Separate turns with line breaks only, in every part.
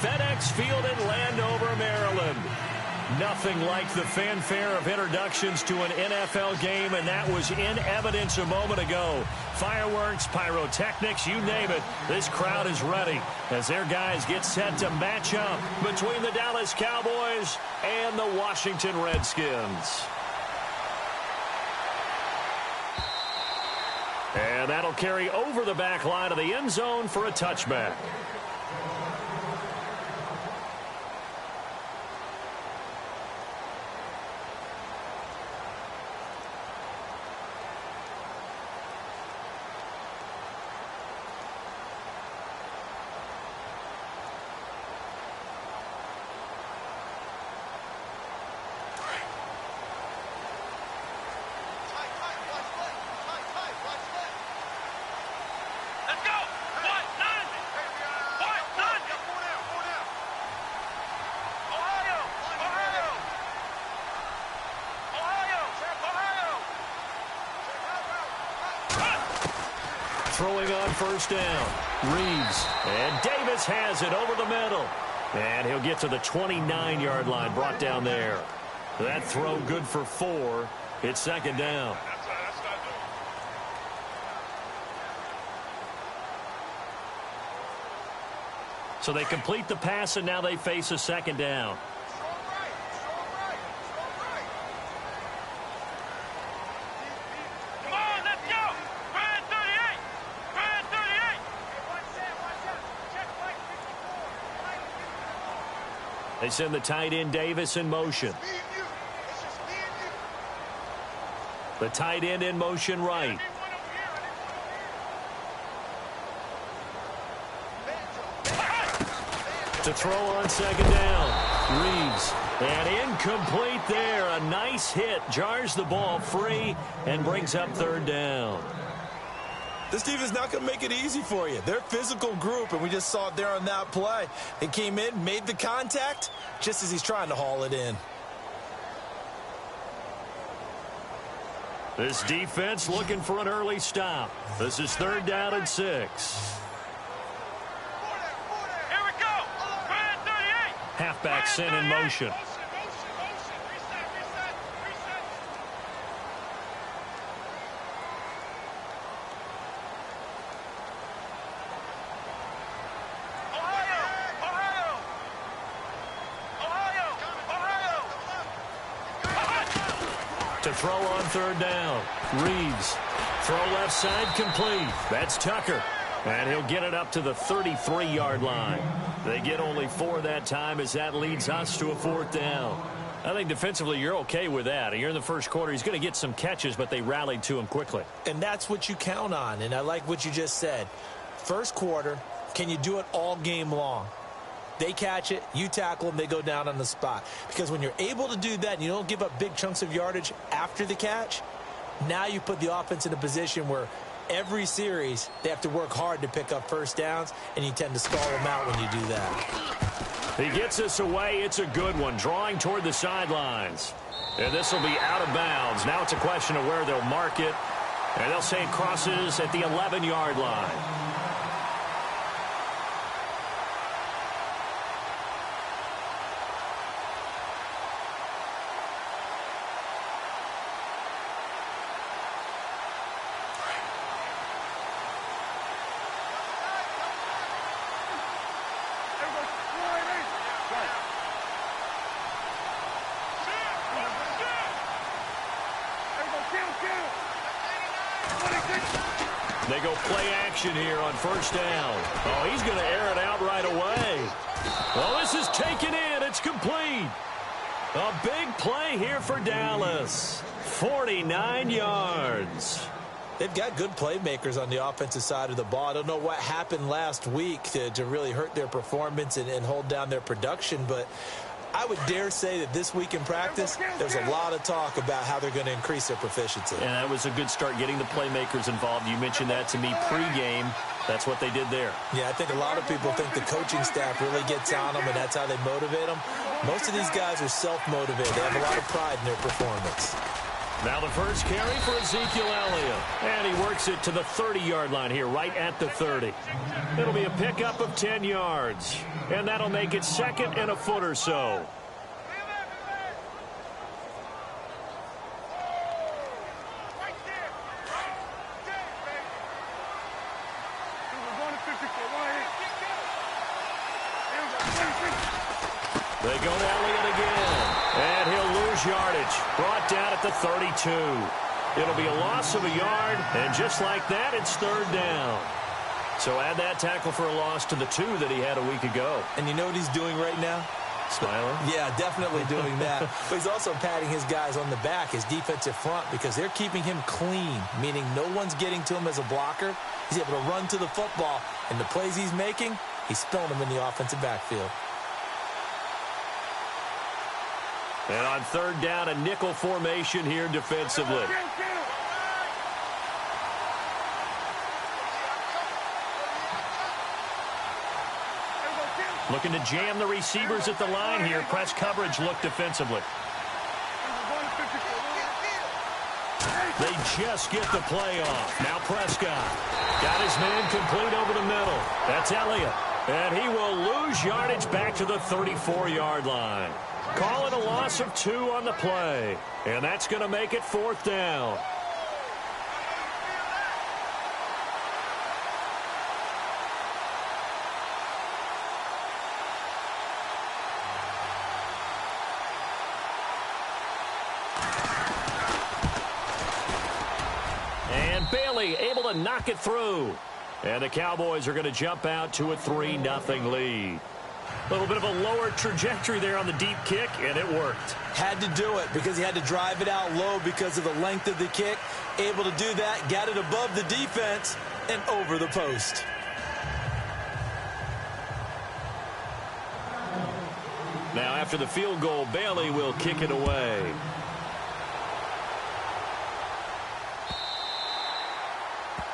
FedEx Field in Landover, Maryland. Nothing like the fanfare of introductions to an NFL game, and that was in evidence a moment ago. Fireworks, pyrotechnics, you name it. This crowd is ready as their guys get set to match up between the Dallas Cowboys and the Washington Redskins. And that'll carry over the back line of the end zone for a touchback. Throwing on first down. Reeves. And Davis has it over the middle. And he'll get to the 29-yard line, brought down there. That throw good for 4. It's second down. So they complete the pass, and now they face a second down. They send the tight end Davis in motion. The tight end in motion right. To throw on second down. Reeves. And incomplete there. A nice hit. Jars the ball free and brings up third down.
This defense is not going to make it easy for you. They're a physical group, and we just saw it there on that play. They came in, made the contact, just as he's trying to haul it in.
This defense looking for an early stop. This is third down and 6.
Here we go.
Halfback sent in motion. To throw on third down. Reeves. Throw left side complete. That's Tucker. And he'll get it up to the 33-yard line. They get only 4 that time as that leads us to a fourth down. I think defensively you're okay with that. You're in the first quarter. He's going to get some catches, but they rallied to him quickly.
And that's what you count on. And I like what you just said. First quarter, can you do it all game long? They catch it, you tackle them, they go down on the spot. Because when you're able to do that and you don't give up big chunks of yardage after the catch, now you put the offense in a position where every series they have to work hard to pick up first downs, and you tend to stall them out when you do that.
He gets us away. It's a good one, drawing toward the sidelines. And this will be out of bounds. Now it's a question of where they'll mark it. And they'll say it crosses at the 11-yard line. They go play action here on first down. Oh, he's going to air it out right away. Well, this is taken in. It's complete. A big play here for Dallas. 49 yards.
They've got good playmakers on the offensive side of the ball. I don't know what happened last week to really hurt their performance and hold down their production, but I would dare say that this week in practice, there's a lot of talk about how they're going to increase their proficiency.
And that was a good start, getting the playmakers involved. You mentioned that to me pregame. That's what they did there.
Yeah, I think a lot of people think the coaching staff really gets on them, and that's how they motivate them. Most of these guys are self-motivated. They have a lot of pride in their performance.
Now the first carry for Ezekiel Elliott. And he works it to the 30-yard line here, right at the 30. It'll be a pickup of 10 yards. And that'll make it second and a foot or so. They go to Elliott again. And he'll lose yardage. Brought down at the 32. It'll be a loss of a yard. And just like that, it's third down. So add that tackle for a loss to the 2 that he had a week ago.
And you know what he's doing right now?
Smiling?
Yeah, definitely doing that. But he's also patting his guys on the back, his defensive front, because they're keeping him clean, meaning no one's getting to him as a blocker. He's able to run to the football. And the plays he's making, he's spilling them in the offensive backfield.
And on third down, a nickel formation here defensively. Looking to jam the receivers at the line here. Press coverage look defensively. They just get the play off. Now Prescott. Got his man complete over the middle. That's Elliott. And he will lose yardage back to the 34-yard line. Call it a loss of 2 on the play. And that's going to make it fourth down. And Bailey able to knock it through. And the Cowboys are going to jump out to a 3-0 lead. A little bit of a lower trajectory there on the deep kick, and it worked.
Had to do it because he had to drive it out low because of the length of the kick. Able to do that, got it above the defense, and over the post.
Now, after the field goal, Bailey will kick it away.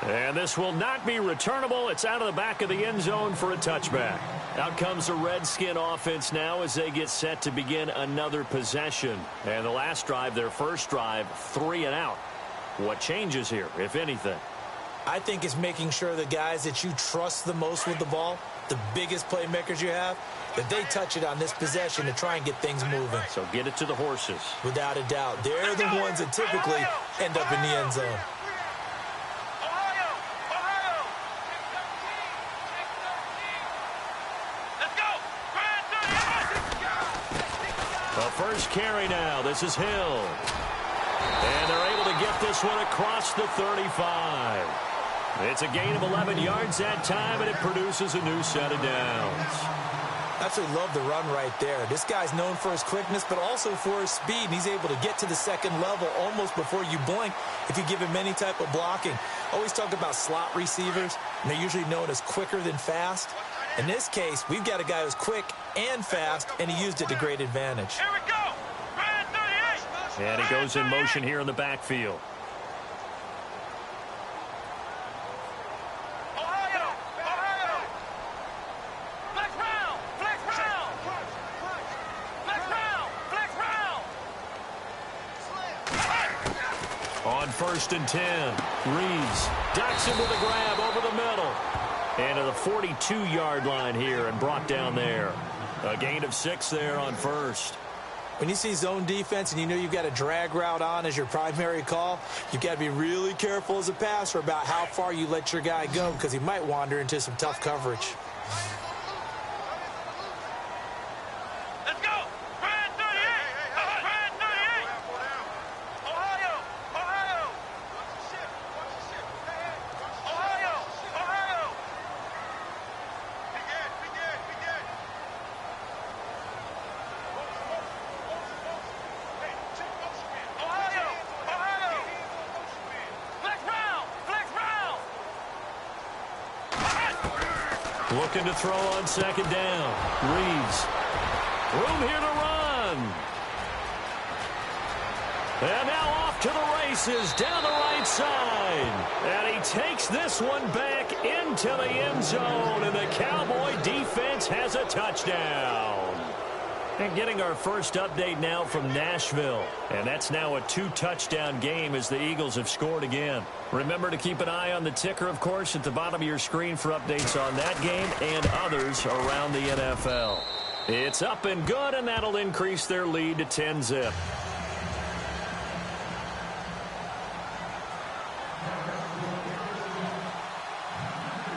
And this will not be returnable. It's out of the back of the end zone for a touchback. Out comes the Redskin offense now as they get set to begin another possession. And the last drive, their first drive, 3 and out. What changes here, if anything?
I think it's making sure the guys that you trust the most with the ball, the biggest playmakers you have, that they touch it on this possession to try and get things moving.
So get it to the horses.
Without a doubt. They're the ones that typically end up in the end zone.
First carry now. This is Hill. And they're able to get this one across the 35. It's a gain of 11 yards that time, and it produces a new set of downs.
Absolutely love the run right there. This guy's known for his quickness, but also for his speed. He's able to get to the second level almost before you blink if you give him any type of blocking. Always talk about slot receivers, and they're usually known as quicker than fast. In this case, we've got a guy who's quick and fast, and he used it to great advantage.
Here we go. Brand 38.
And he goes in motion here in the backfield.
Ohio. Flex round. Flex round.
On first and 10, Reeves ducks him with a grab over the middle. And to the 42-yard line here and brought down there. A gain of 6 there on first.
When you see zone defense and you know you've got a drag route on as your primary call, you've got to be really careful as a passer about how far you let your guy go because he might wander into some tough coverage.
Let's go. Brand 38. Brand 38. Ohio. Ohio.
Looking to throw on second down. Reeves. Room here to run. And now off to the races down the right side. And he takes this one back into the end zone. And the Cowboy defense has a touchdown. And getting our first update now from Nashville. And that's now a 2-touchdown game as the Eagles have scored again. Remember to keep an eye on the ticker, of course, at the bottom of your screen for updates on that game and others around the NFL. It's up and good, and that'll increase their lead to 10-zip.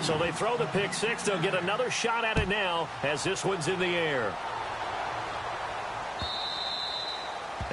So they throw the pick six. They'll get another shot at it now as this one's in the air.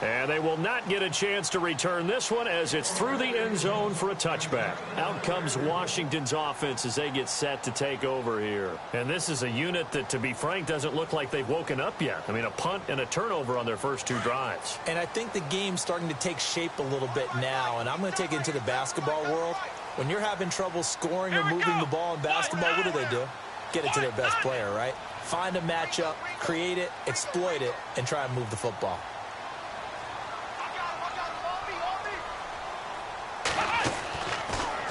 And they will not get a chance to return this one as it's through the end zone for a touchback. Out comes Washington's offense as they get set to take over here. And this is a unit that, to be frank, doesn't look like they've woken up yet. I mean, a punt and a turnover on their first 2 drives.
And I think the game's starting to take shape a little bit now. And I'm going to take it into the basketball world. When you're having trouble scoring or moving the ball in basketball, what do? Get it to their best player, right? Find a matchup, create it, exploit it, and try and move the football.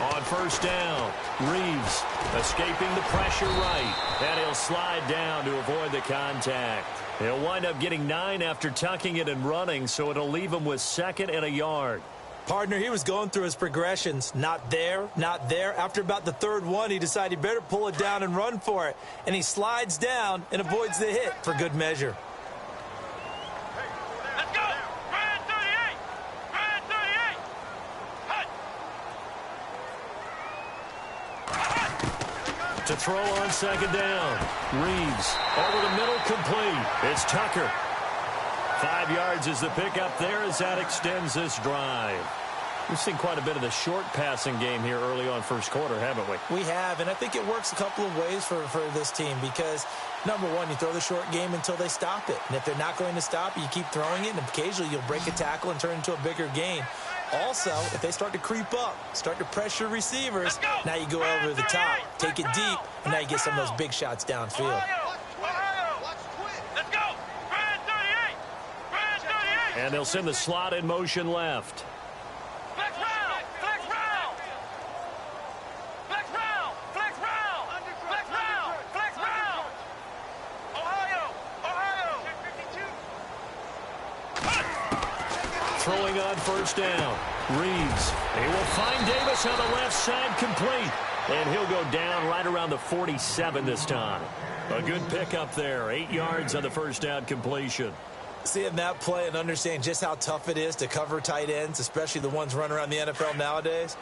On first down, Reeves escaping the pressure right, and he'll slide down to avoid the contact. He'll wind up getting 9 after tucking it and running, so it'll leave him with 2nd and a yard.
Partner, he was going through his progressions. Not there, not there. After about the 3rd one, he decided he better pull it down and run for it. And he slides down and avoids the hit for good measure.
Let's go! Brand 38! Brand 38! Hut!
To throw on 2nd down, Reeves over the middle, complete. It's Tucker. 5 yards is the pickup there as that extends this drive. We've seen quite a bit of the short passing game here early on first quarter, haven't we?
We have, and I think it works a couple of ways for this team because, number one, you throw the short game until they stop it. And if they're not going to stop it, you keep throwing it, and occasionally you'll break a tackle and turn it into a bigger gain. Also, if they start to creep up, start to pressure receivers, now you go over the top, take it deep, and now you get some of those big shots downfield.
Let's go! Brand 38! Brand 38!
And they'll send the slot in motion left.
Flex round! Flex round! Flex round! Flex round! Flex round! Flex round! Ohio! Ohio! 52!
Throwing on first down. Reeves. He will find Davis on the left side, complete. And he'll go down right around the 47 this time. A good pickup there. 8 yards on the first down completion.
Seeing that play and understanding just how tough it is to cover tight ends, especially the ones running around the NFL nowadays,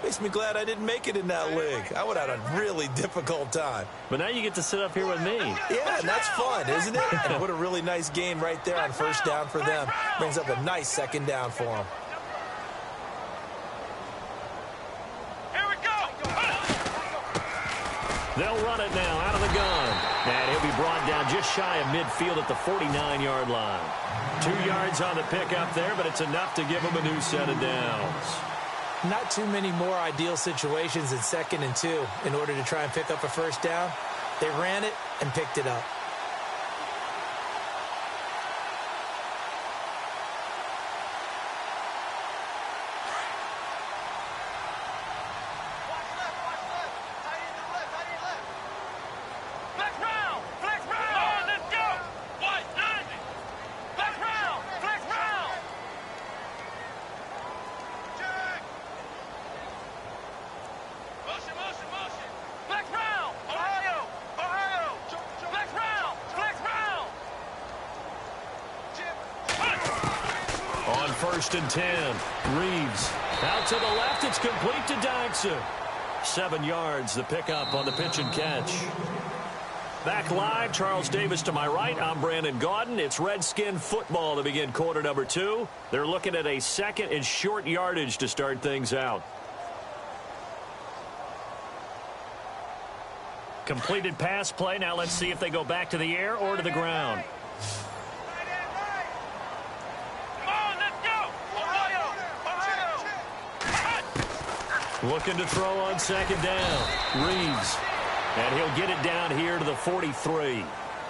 makes me glad I didn't make it in that league. I would have had a really difficult time.
But now you get to sit up here with me.
Yeah, and that's fun, isn't it? And what a really nice gain right there on first down for them. Brings up a nice 2nd down for them.
Here we go!
They'll run it now out of the gun. And he'll be brought down just shy of midfield at the 49-yard line. 2 yards on the pickup there, but it's enough to give him a new set of downs.
Not too many more ideal situations in 2nd and 2 in order to try and pick up a first down. They ran it and picked it up.
Flex round! Flex round! Let's go! What? Flex round! Flex round! Check! Motion, motion, motion! Flex round! Ohio! Ohio! Flex round! Flex round!
On 1st and 10, Reeves. Out to the left, it's complete to Dykson. 7 yards, the pickup on the pitch and catch. Back live, Charles Davis to my right. I'm Brandon Gaudin. It's Redskin football to begin quarter number 2. They're looking at a 2nd and short yardage to start things out. Completed pass play. Now let's see if they go back to the air or to the ground.
Come on, let's go! Ohio! Ohio!
Looking to throw on 2nd down. Reeves. And he'll get it down here to the 43.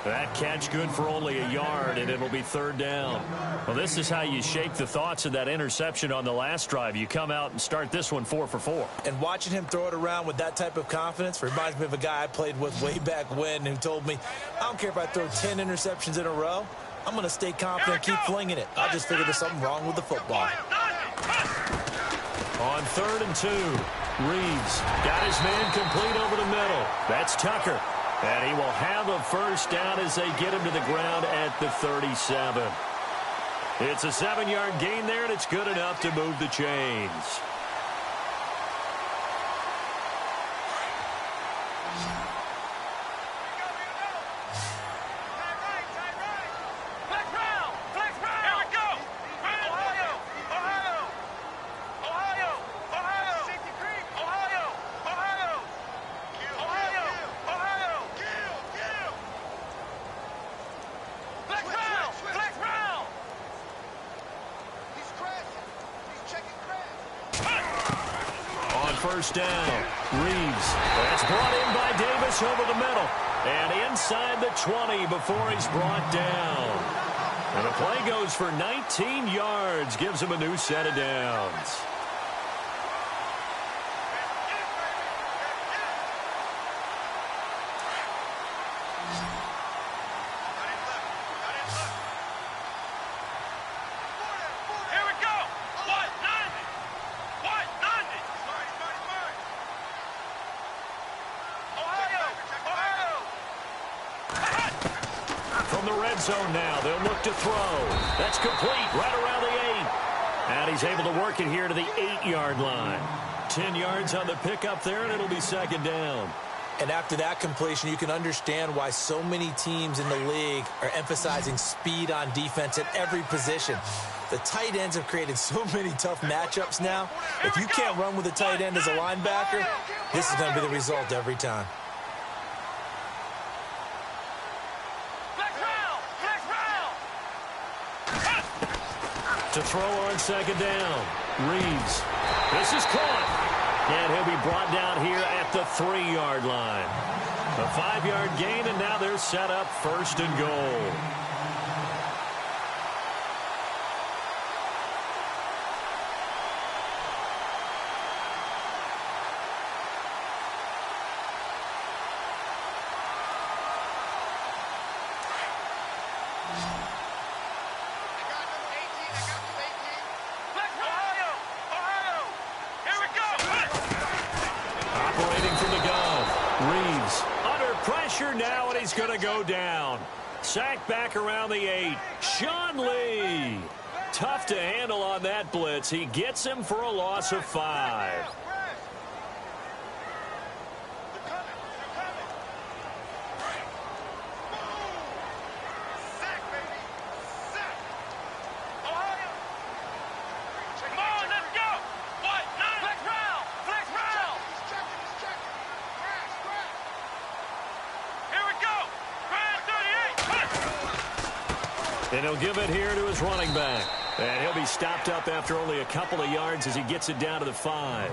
That catch good for only a yard, and it'll be 3rd down. Well, this is how you shake the thoughts of that interception on the last drive. You come out and start this one 4 for 4.
And watching him throw it around with that type of confidence reminds me of a guy I played with way back when who told me, I don't care if I throw 10 interceptions in a row. I'm going to stay confident, keep flinging it. I just figured there's something wrong with the football.
On 3rd and 2, Reeves got his man complete over the middle. That's Tucker. And he will have a first down as they get him to the ground at the 37. It's a 7-yard gain there, and it's good enough to move the chains. First down. Reeves. That's brought in by Davis over the middle. And inside the 20 before he's brought down. And the play goes for 19 yards. Gives him a new set of downs. Zone now. They'll look to throw. That's complete right around the 8. And he's able to work it here to the 8-yard line. 10 yards on the pickup there, and it'll be second down.
And after that completion, you can understand why so many teams in the league are emphasizing speed on defense at every position. The tight ends have created so many tough matchups now. If you can't run with a tight end as a linebacker, this is going to be the result every time.
To throw on second down. Reeves. This is caught. And he'll be brought down here at the 3-yard line. A 5-yard gain, and now they're set up 1st and goal. Now, and he's going to go down. Sacked back around the 8. Sean Lee. Tough to handle on that blitz. He gets him for a loss of 5. And he'll give it here to his running back. And he'll be stopped up after only a couple of yards as he gets it down to the 5.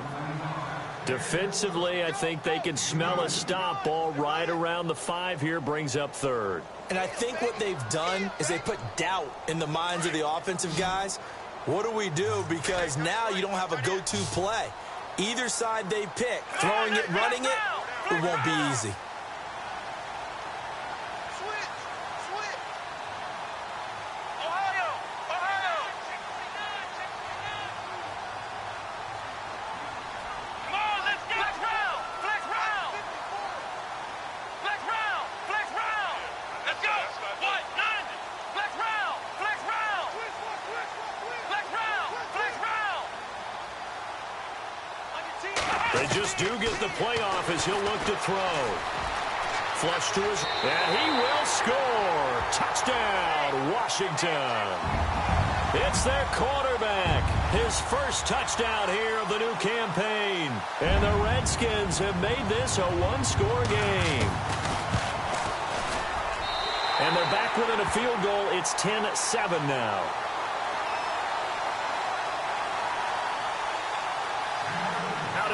Defensively, I think they can smell a stop. Ball right around the 5 here, brings up 3rd.
And I think what they've done is they put doubt in the minds of the offensive guys. What do we do? Because now you don't have a go-to play. Either side they pick, throwing it, running it, it won't be easy.
They just do get the playoff as he'll look to throw. Flush to his, and he will score. Touchdown, Washington. It's their quarterback. His first touchdown here of the new campaign. And the Redskins have made this a one-score game. And they're back within a field goal. It's 10-7 now.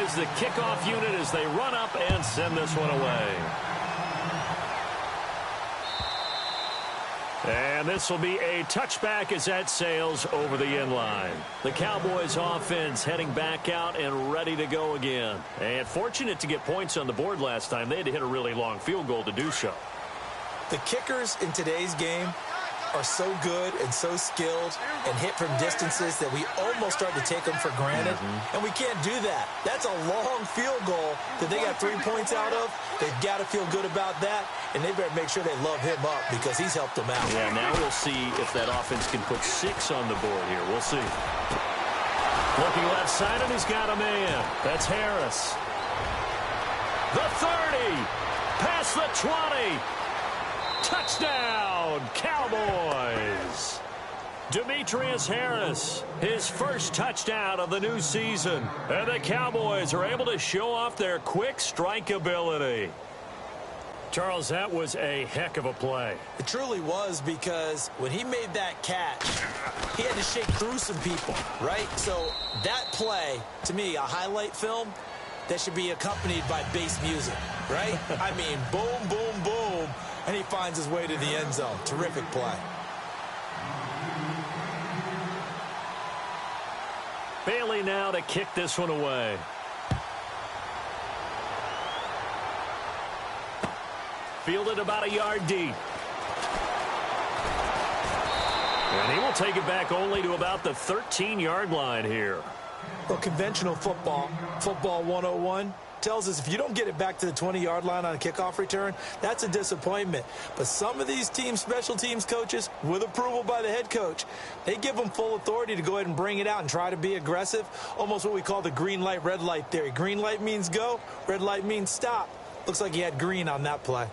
Is the kickoff unit as they run up and send this one away. And this will be a touchback as that sails over the end line. The Cowboys offense heading back out and ready to go again. And fortunate to get points on the board last time. They had to hit a really long field goal to do so.
The kickers in today's game are so good and so skilled and hit from distances that we almost start to take them for granted, and we can't do that. That's a long field goal that they got 3 points out of. They've got to feel good about that, and they better make sure they love him up because he's helped them out.
Yeah, now we'll see if that offense can put 6 on the board here. We'll see. Looking left side, and he's got a man. That's Harris. The 30. Past the 20. Touchdown, Cowboys. Demetrius Harris, his first touchdown of the new season. And the Cowboys are able to show off their quick strike ability. Charles, that was a heck of a play.
It truly was, because when he made that catch, he had to shake through some people, right? So that play, to me, a highlight film that should be accompanied by bass music, right? I mean, boom, boom, boom, and he finds his way to the end zone. Terrific play.
Bailey now to kick this one away. Fielded about a yard deep. And he will take it back only to about the 13-yard line here.
Well, conventional football 101, tells us if you don't get it back to the 20-yard line on a kickoff return, that's a disappointment. But some of these teams, special teams coaches, with approval by the head coach, they give them full authority to go ahead and bring it out and try to be aggressive, almost what we call the green light, red light theory. Green light means go, red light means stop. Looks like he had green on that play.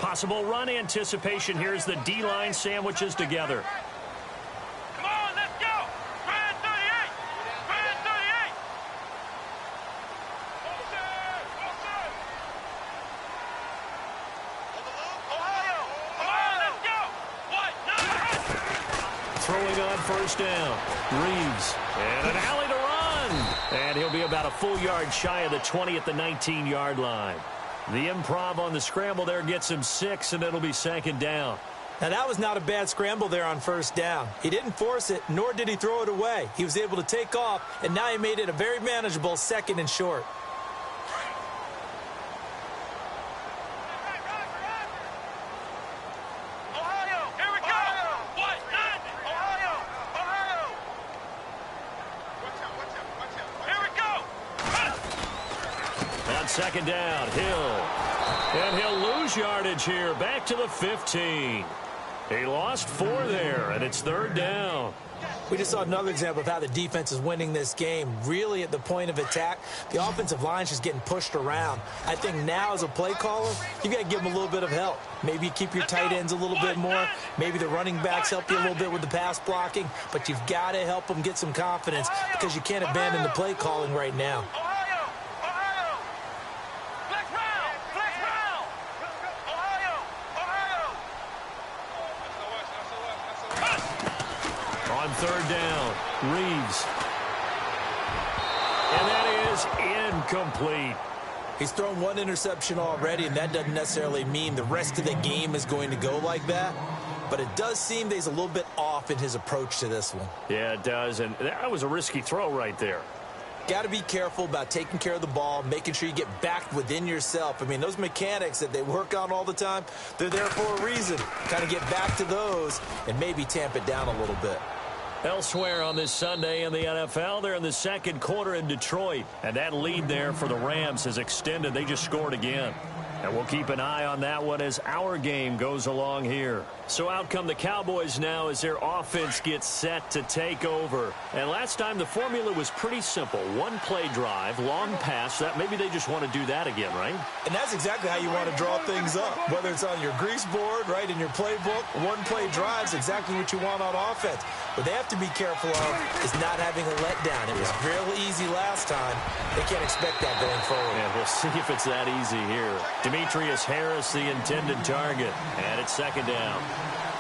Possible run anticipation. Here's the D-line sandwiches together.
Come on, let's go. Grand 38. Grand 38. Ohio. Come on, let's go. What?
Throwing on first down. Reeves. And an alley to run. And he'll be about a full yard shy of the 20 at the 19-yard line. The improv on the scramble there gets him 6, and it'll be 2nd down.
Now, that was not a bad scramble there on first down. He didn't force it, nor did he throw it away. He was able to take off, and now he made it a very manageable 2nd and short.
Ohio, here we go. What? Ohio. Here we go.
On 2nd down, Hill. And he'll lose yardage here, back to the 15. He lost 4 there, and it's 3rd down.
We just saw another example of how the defense is winning this game. Really at the point of attack, the offensive line is just getting pushed around. I think now as a play caller, you got to give them a little bit of help. Maybe you keep your tight ends a little bit more. Maybe the running backs help you a little bit with the pass blocking. But you've got to help them get some confidence because you can't abandon the play calling right now.
Ohio. Flex round. Ohio.
On 3rd down, Reeves. And that is incomplete.
He's thrown 1 interception already, and that doesn't necessarily mean the rest of the game is going to go like that. But it does seem that he's a little bit off in his approach to this one.
Yeah, it does, and that was a risky throw right there.
Got to be careful about taking care of the ball, making sure you get back within yourself. I mean, those mechanics that they work on all the time, they're there for a reason. Kind of get back to those and maybe tamp it down a little bit.
Elsewhere on this Sunday in the NFL, they're in the 2nd quarter in Detroit. And that lead there for the Rams has extended. They just scored again. And we'll keep an eye on that one as our game goes along here. So out come the Cowboys now as their offense gets set to take over. And last time the formula was pretty simple. 1-play drive, long pass. That maybe they just want to do that again, right?
And that's exactly how you want to draw things up. Whether it's on your grease board, right, in your playbook, 1-play drive's exactly what you want on offense. What they have to be careful of is not having a letdown. It was real easy last time. They can't expect that going forward.
And we'll see if it's that easy here. Demetrius Harris, the intended target. And it's 2nd down.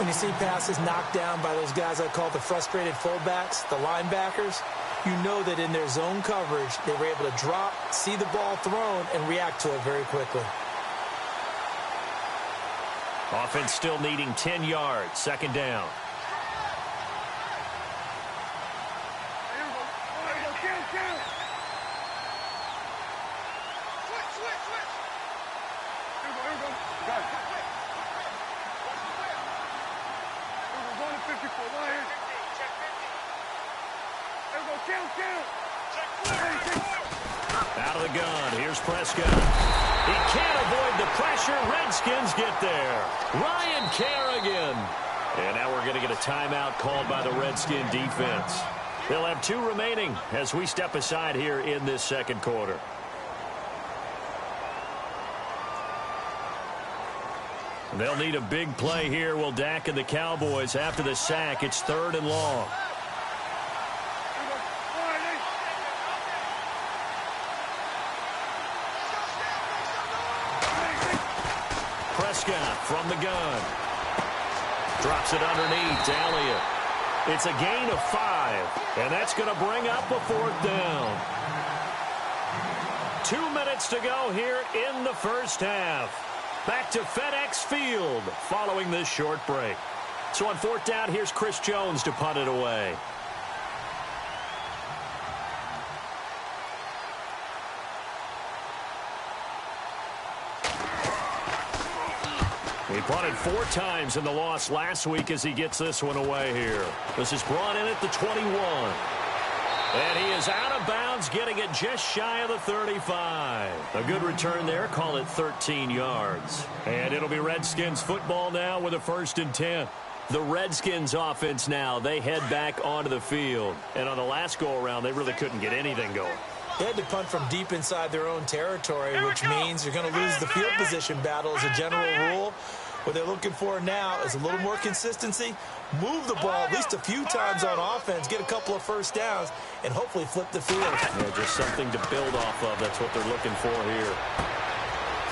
When you see passes knocked down by those guys I call the frustrated fullbacks, the linebackers, you know that in their zone coverage, they were able to drop, see the ball thrown, and react to it very quickly.
Offense still needing 10 yards. 2nd down. gun. Here's Prescott. He can't avoid the pressure. Redskins get there. Ryan Kerrigan. And now we're going to get a timeout called by the Redskin defense. They'll have 2 remaining as we step aside here in this second quarter. They'll need a big play here. Will Dak and the Cowboys after the sack. It's 3rd and long. Prescott from the gun. Drops it underneath to Elliott. It's a gain of 5, and that's going to bring up a 4th down. 2 minutes to go here in the first half. Back to FedEx Field following this short break. So on 4th down, here's Chris Jones to punt it away. He punted 4 times in the loss last week as he gets this one away here. This is brought in at the 21. And he is out of bounds, getting it just shy of the 35. A good return there. Call it 13 yards. And it'll be Redskins football now with a 1st and 10. The Redskins offense now, they head back onto the field. And on the last go-around, they really couldn't get anything going.
They had to punt from deep inside their own territory, which means you're going to lose the field position battle as a general rule. What they're looking for now is a little more consistency, move the ball at least a few times on offense, get a couple of 1st downs, and hopefully flip the field.
Yeah, just something to build off of. That's what they're looking for here.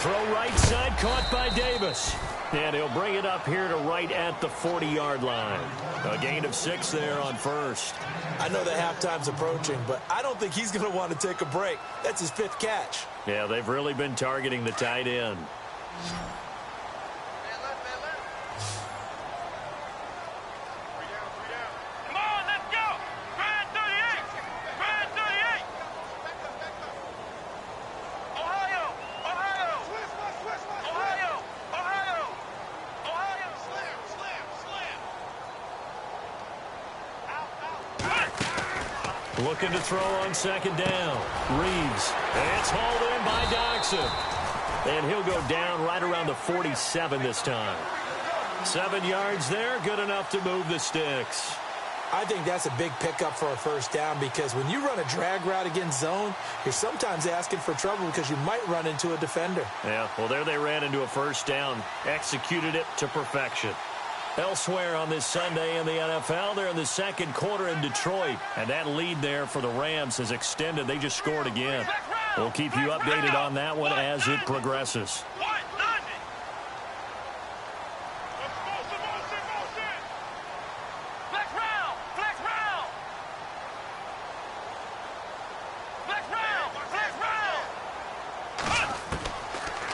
Throw right side, caught by Davis. And he'll bring it up here to right at the 40-yard line. A gain of 6 there on 1st.
I know that halftime's approaching, but I don't think he's going to want to take a break. That's his 5th catch.
Yeah, they've really been targeting the tight end. Looking to throw on 2nd down. Reeves. It's hauled in by Dodson. And he'll go down right around the 47 this time. 7 yards there. Good enough to move the sticks.
I think that's a big pickup for a 1st down because when you run a drag route against zone, you're sometimes asking for trouble because you might run into a defender.
Yeah, well, there they ran into a 1st down. Executed it to perfection. Elsewhere on this Sunday in the NFL, they're in the second quarter in Detroit. And that lead there for the Rams has extended. They just scored again. We'll keep you updated on that one as it progresses.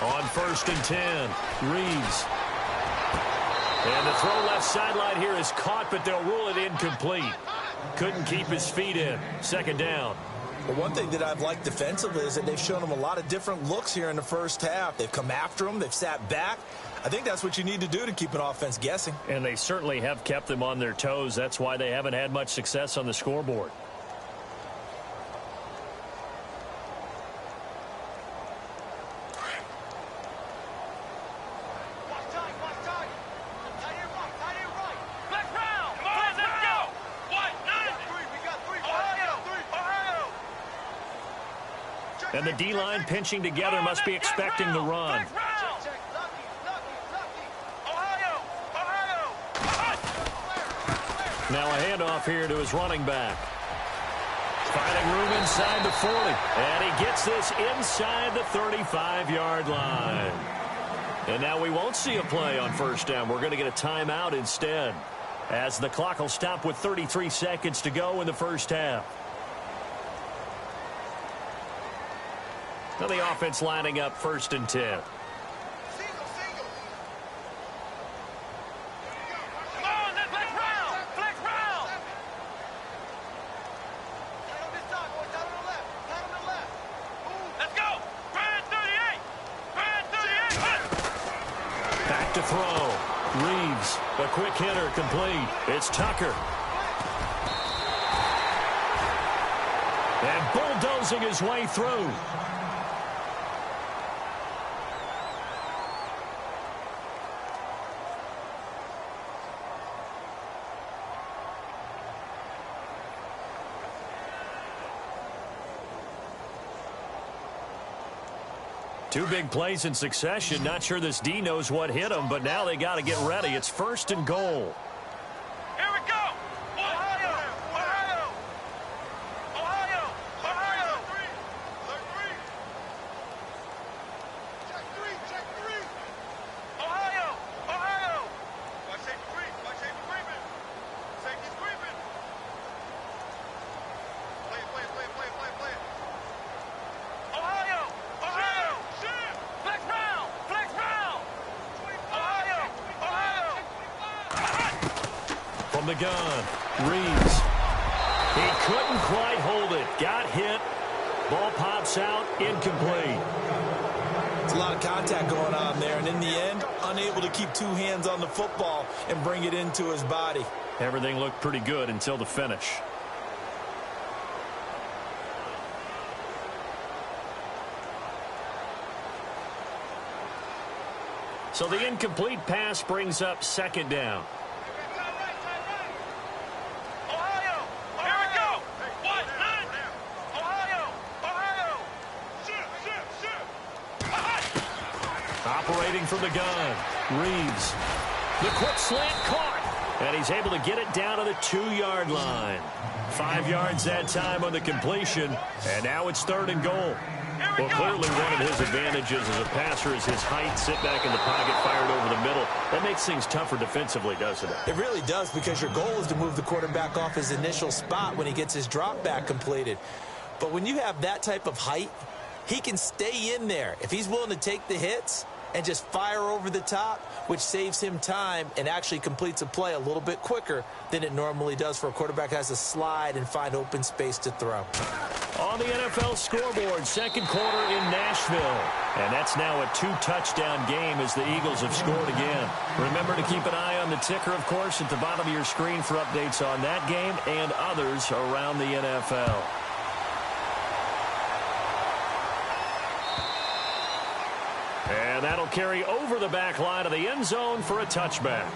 On 1st and 10, Reeves. And the throw left sideline here is caught, but they'll rule it incomplete. Couldn't keep his feet in. 2nd down.
Well, one thing that I've liked defensively is that they've shown him a lot of different looks here in the first half. They've come after him. They've sat back. I think that's what you need to do to keep an offense guessing.
And they certainly have kept them on their toes. That's why they haven't had much success on the scoreboard. And the D-line pinching together must be expecting the run. Now a handoff here to his running back. Finding room inside the 40. And he gets this inside the 35-yard line. And now we won't see a play on 1st down. We're going to get a timeout instead, as the clock will stop with 33 seconds to go in the first half. Now the offense lining up 1st and 10. Back to throw. Reeves, a quick hitter, complete. It's Tucker. And bulldozing his way through. Two big plays in succession. Not sure this D knows what hit him, but now they got to get ready. It's 1st and goal.
Here we go. Ohio, Ohio, Ohio, Ohio. Check three. Ohio, Ohio. Watch safety creeping. Safety's creeping. Play it. Ohio, Ohio. Flex round. Ohio.
From the gun, Reeves. He couldn't quite hold it. Got hit. Ball pops out, incomplete.
It's a lot of contact going on there, and in the end, unable to keep two hands on the football and bring it into his body.
Everything looked pretty good until the finish. So the incomplete pass brings up 2nd down.
Ohio, here we go. Ohio. Shoot.
Operating from the gun, Reeves. The quick slant caught, and he's able to get it down to the 2-yard line. 5 yards that time on the completion, and now it's 3rd and goal. Well, clearly one of his advantages as a passer is his height. Sit back in the pocket, fired over the middle. That makes things tougher defensively, doesn't it?
It really does, because your goal is to move the quarterback off his initial spot when he gets his drop back completed. But when you have that type of height, he can stay in there if he's willing to take the hits and just fire over the top, which saves him time and actually completes a play a little bit quicker than it normally does for a quarterback who has to slide and find open space to throw.
On the NFL scoreboard, 2nd quarter in Nashville. And that's now a 2-touchdown game as the Eagles have scored again. Remember to keep an eye on the ticker, of course, at the bottom of your screen for updates on that game and others around the NFL. And that'll carry over the back line of the end zone for a touchback.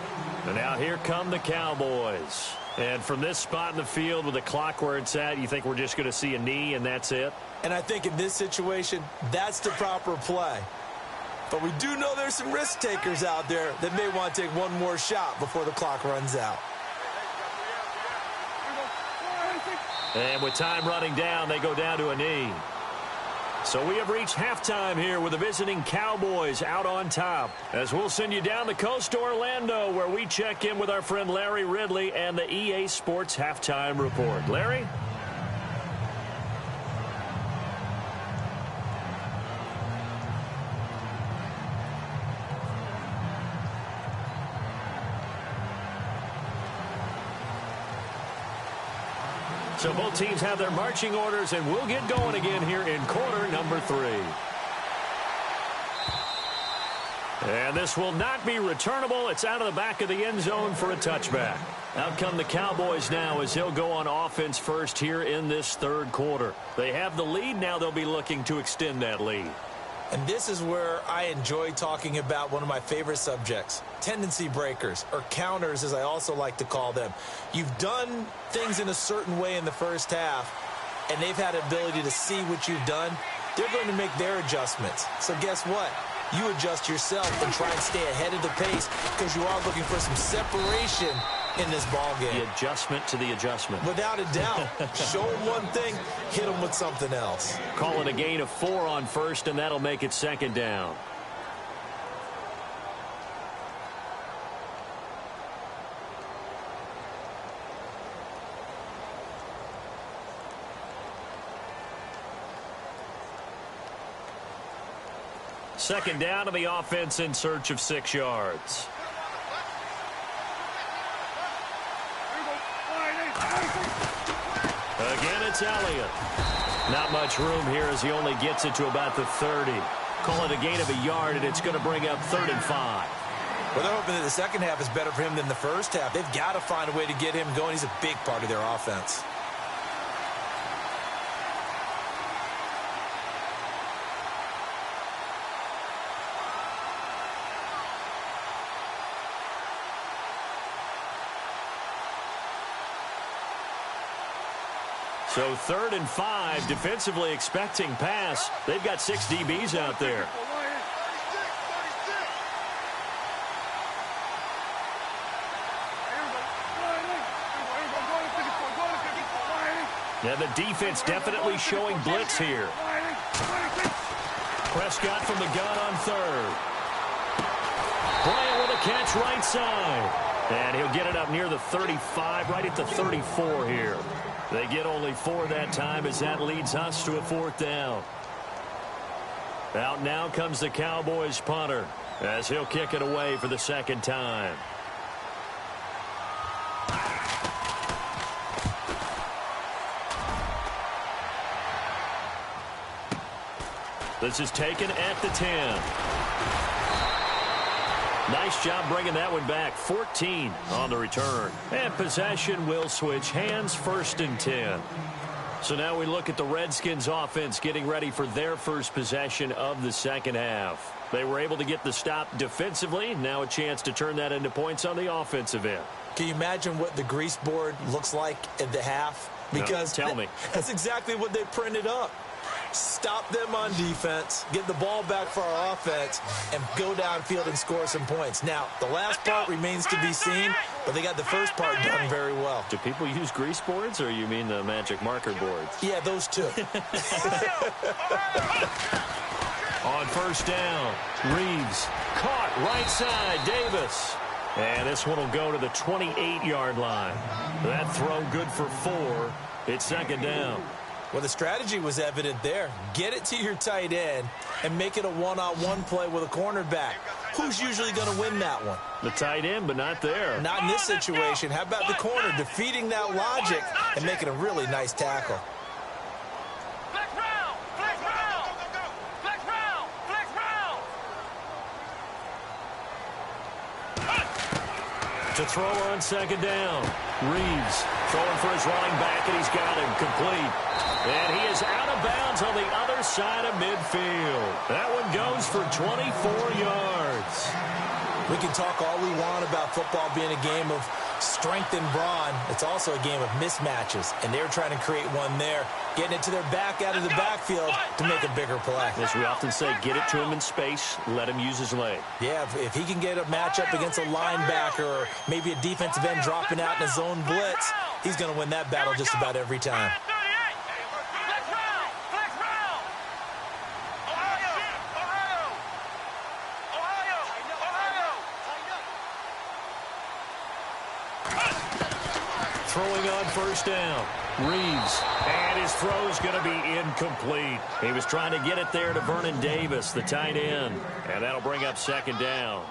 And now here come the Cowboys. And from this spot in the field with the clock where it's at, you think we're just going to see a knee and that's it?
And I think in this situation, that's the proper play. But we do know there's some risk takers out there that may want to take one more shot before the clock runs out.
And with time running down, they go down to a knee. So we have reached halftime here with the visiting Cowboys out on top. As we'll send you down the coast to Orlando, where we check in with our friend Larry Ridley and the EA Sports Halftime Report. Larry? So both teams have their marching orders, and we'll get going again here in quarter number 3. And this will not be returnable. It's out of the back of the end zone for a touchback. Out come the Cowboys now as they'll go on offense first here in this 3rd quarter. They have the lead. Now they'll be looking to extend that lead.
And this is where I enjoy talking about one of my favorite subjects, tendency breakers, or counters as I also like to call them. You've done things in a certain way in the first half, and they've had the ability to see what you've done. They're going to make their adjustments. So guess what? You adjust yourself and try and stay ahead of the pace because you are looking for some separation in this ball game.
The adjustment to the adjustment.
Without a doubt. Show them one thing, hit them with something else.
Call it a gain of 4 on first, and that'll make it 2nd down. Second down to the offense in search of 6 yards. Again, it's Elliott. Not much room here as he only gets it to about the 30. Call it a gain of a yard, and it's going to bring up 3rd and 5.
Well, they're hoping that the second half is better for him than the first half. They've got to find a way to get him going. He's a big part of their offense.
So 3rd and 5, defensively expecting pass. They've got 6 DBs out there. Now the defense definitely showing blitz here. Prescott from the gun on 3rd. Bryant with a catch right side. And he'll get it up near the 35, right at the 34 here. They get only 4 that time as that leads us to a 4th down. Out now comes the Cowboys punter as he'll kick it away for the 2nd time. This is taken at the 10. Nice job bringing that one back. 14 on the return. And possession will switch hands, 1st and 10. So now we look at the Redskins offense getting ready for their first possession of the 2nd half. They were able to get the stop defensively. Now a chance to turn that into points on the offensive end.
Can you imagine what the grease board looks like at the half? Because
no, tell me.
That's exactly what they printed up. Stop them on defense, get the ball back for our offense, and go downfield and score some points. Now, the last part remains to be seen, but they got the first part done very well.
Do people use grease boards, or you mean the magic marker boards?
Yeah, those two.
On 1st down, Reeves caught right side, Davis. And this one will go to the 28-yard line. That throw good for 4. It's 2nd down.
Well, the strategy was evident there. Get it to your tight end and make it a one-on-one play with a cornerback. Who's usually going to win that one?
The tight end, but not there.
Not in this situation. How about the corner defeating that logic and making a really nice tackle?
Flex round! Flex round! Flex round! Flex round!
To throw on 2nd down. Reeves throwing for his running back, and he's got him complete. And he is out of bounds on the other side of midfield. That one goes for 24 yards.
We can talk all we want about football being a game of strength and brawn. It's also a game of mismatches, and they're trying to create one there, getting it to their back out of the backfield to make a bigger play.
As we often say, get it to him in space, let him use his leg.
Yeah, if he can get a matchup against a linebacker or maybe a defensive end dropping out in a zone blitz, he's going to win that battle just about every time.
Throwing on 1st down. Reeves. And his throw's going to be incomplete. He was trying to get it there to Vernon Davis, the tight end. And that'll bring up 2nd down.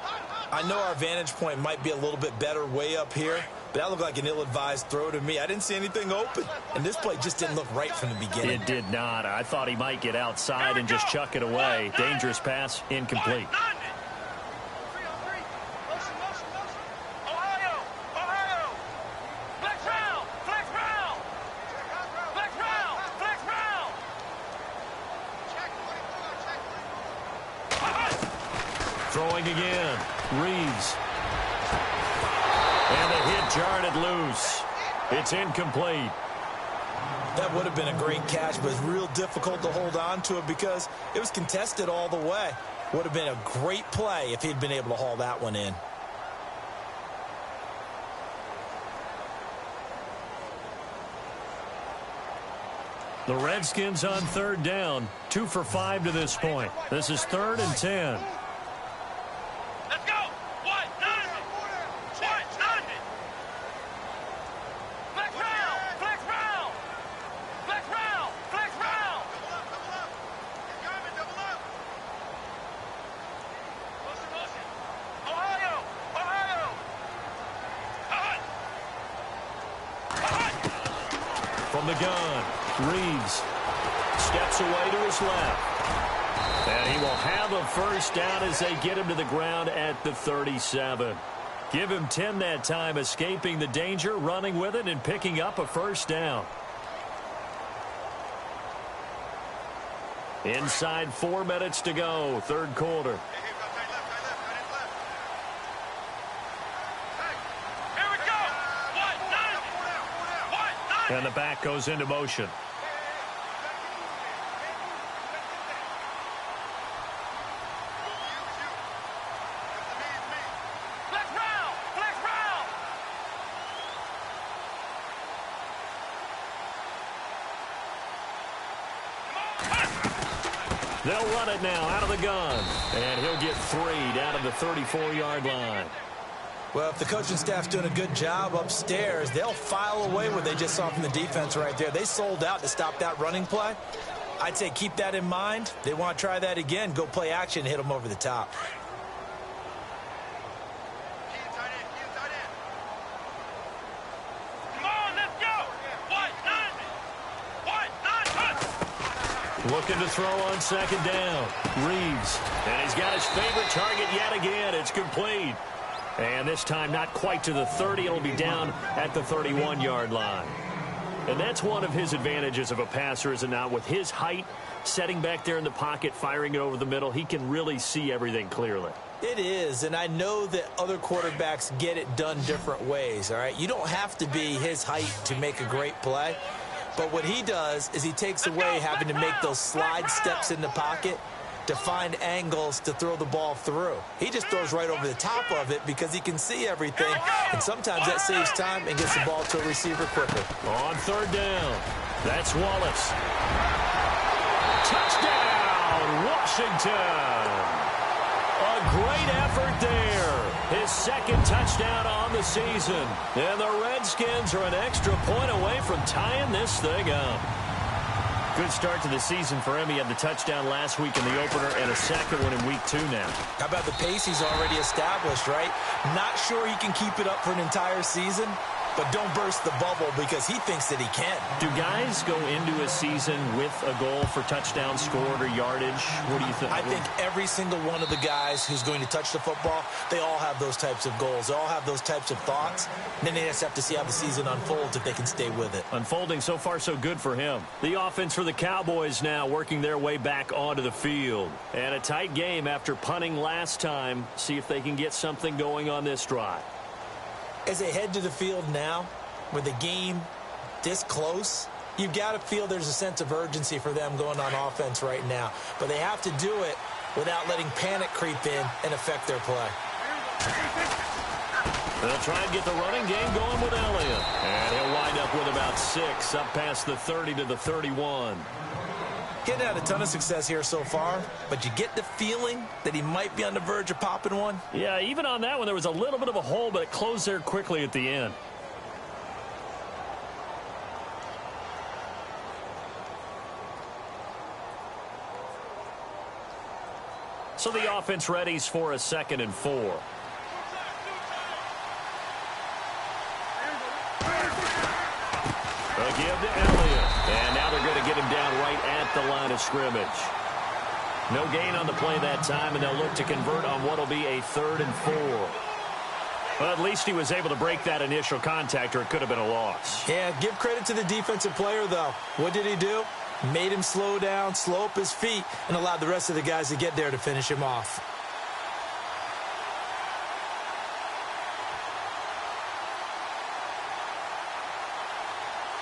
I know our vantage point might be a little bit better way up here, but that looked like an ill-advised throw to me. I didn't see anything open, and this play just didn't look right from the beginning.
It did not. I thought he might get outside and just chuck it away. Dangerous pass, incomplete. Throwing again. Reeves. And the hit jarred it loose. It's incomplete.
That would have been a great catch, but it's real difficult to hold on to it because it was contested all the way. Would have been a great play if he'd been able to haul that one in.
The Redskins on 3rd down. 2 for 5 to this point. This is 3rd and 10.
Let's go! What? Nothing! What? Nothing! Flex round! Flex round! Flex round! Flex round! Double up! Double up! Motion! Ohio!
From the gun, Reeves steps away to his left. And he will have a 1st down as they get him to the ground at the 37. Give him 10 that time, escaping the danger, running with it, and picking up a 1st down. Inside 4 minutes to go, 3rd quarter.
Here we go! What? Nothing! What? Nothing!
And the back goes into motion. They'll run it now out of the gun. And he'll get 3 down to the 34-yard line.
Well, if the coaching staff's doing a good job upstairs, they'll file away what they just saw from the defense right there. They sold out to stop that running play. I'd say keep that in mind. They want to try that again. Go play action, hit them over the top.
Looking to throw on second down. Reeves. And he's got his favorite target yet again. It's complete. And this time not quite to the 30. It'll be down at the 31-yard line. And that's one of his advantages of a passer, is it not? With his height, setting back there in the pocket, firing it over the middle, he can really see everything clearly.
It is, and I know that other quarterbacks get it done different ways, all right? You don't have to be his height to make a great play. But what he does is he takes away having to make those slide steps in the pocket to find angles to throw the ball through. He just throws right over the top of it because he can see everything, and sometimes that saves time and gets the ball to a receiver quicker.
On third down, that's Wallace. Touchdown, Washington! A great effort there. His second touchdown on the season. And the Redskins are an extra point away from tying this thing up. Good start to the season for him. He had the touchdown last week in the opener and a second one in week 2 now.
How about the pace he's already established, right? Not sure he can keep it up for an entire season, but don't burst the bubble because he thinks that he can.
Do guys go into a season with a goal for touchdowns scored or yardage? What do you think?
I think every single one of the guys who's going to touch the football, they all have those types of goals. They all have those types of thoughts. And then they just have to see how the season unfolds if they can stay with it.
Unfolding so far so good for him. The offense for the Cowboys now working their way back onto the field. And a tight game after punting last time. See if they can get something going on this drive.
As they head to the field now, with the game this close, you've got to feel there's a sense of urgency for them going on offense right now. But they have to do it without letting panic creep in and affect their play.
They'll try and get the running game going with Elliott. And he'll wind up with about 6 up past the 30 to the 31.
Getting had a ton of success here so far, but you get the feeling that he might be on the verge of popping one.
Yeah, even on that one, there was a little bit of a hole, but it closed there quickly at the end. So the offense readies for a 2nd and 4. A give to Elliott. And now they're going to get him down right at the line of scrimmage. No gain on the play that time, and they'll look to convert on what will be a 3rd and 4. Well, at least he was able to break that initial contact, or it could have been a loss.
Yeah, give credit to the defensive player, though. What did he do? Made him slow down, slow up his feet, and allowed the rest of the guys to get there to finish him off.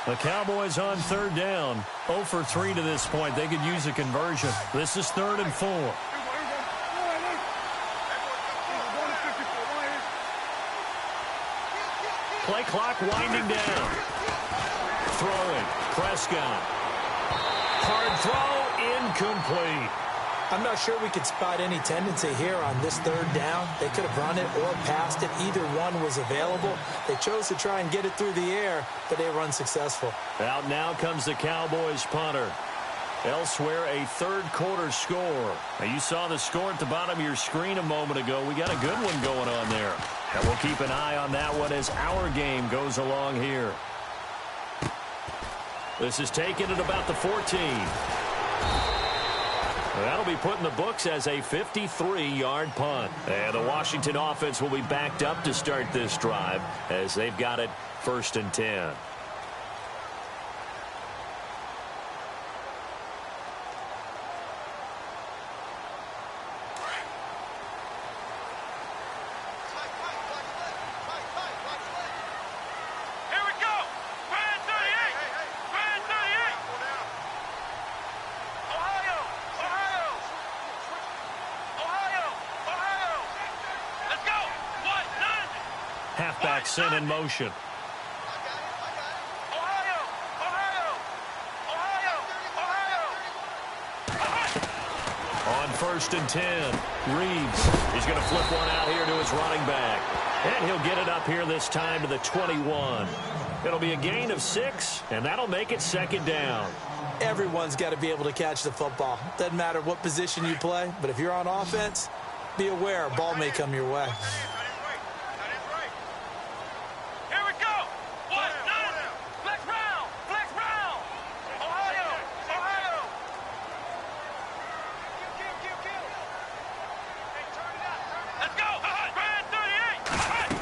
The Cowboys on 3rd down. 0 for 3 to this point. They could use a conversion. This is 3rd and 4. Play clock winding down. Throwing. Prescott. Hard throw. Incomplete.
I'm not sure we could spot any tendency here on this 3rd down. They could have run it or passed it. Either one was available. They chose to try and get it through the air, but they were unsuccessful.
Out now comes the Cowboys punter. Elsewhere, a 3rd quarter score. Now, you saw the score at the bottom of your screen a moment ago. We got a good one going on there. And we'll keep an eye on that one as our game goes along here. This is taken at about the 14. That'll be put in the books as a 53-yard punt. And the Washington offense will be backed up to start this drive as they've got it 1st and 10.
Here we go. Brand 38.
Halfback sent in motion. On 1st and 10, Reeves. He's going to flip one out here to his running back. And he'll get it up here this time to the 21. It'll be a gain of 6, and that'll make it 2nd down.
Everyone's got to be able to catch the football. Doesn't matter what position you play, but if you're on offense, be aware a ball may come your way.
Here we go. Flex round. Flex round. Ohio. Let's go. Brand 38.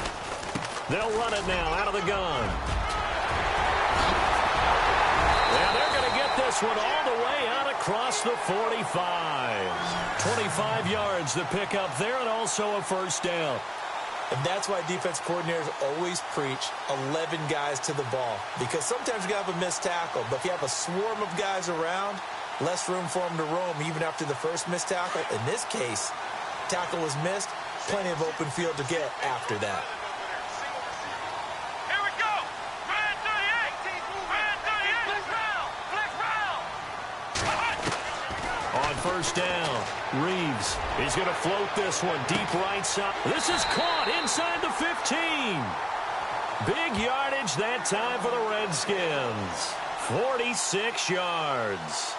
They'll run it now out of the gun. And they're going to get this one all the way out across the 45. 25 yards the pick up there, and also a 1st down.
And that's why defense coordinators always preach 11 guys to the ball. Because sometimes you have a missed tackle, but if you have a swarm of guys around, less room for them to roam even after the first missed tackle. In this case, tackle was missed, plenty of open field to get after that.
Here we go. Brand 38. Brand 38. Flex round.
On 1st down, Reeves is going to float this one deep right side. This is caught inside the 15. Big yardage that time for the Redskins. 46 yards.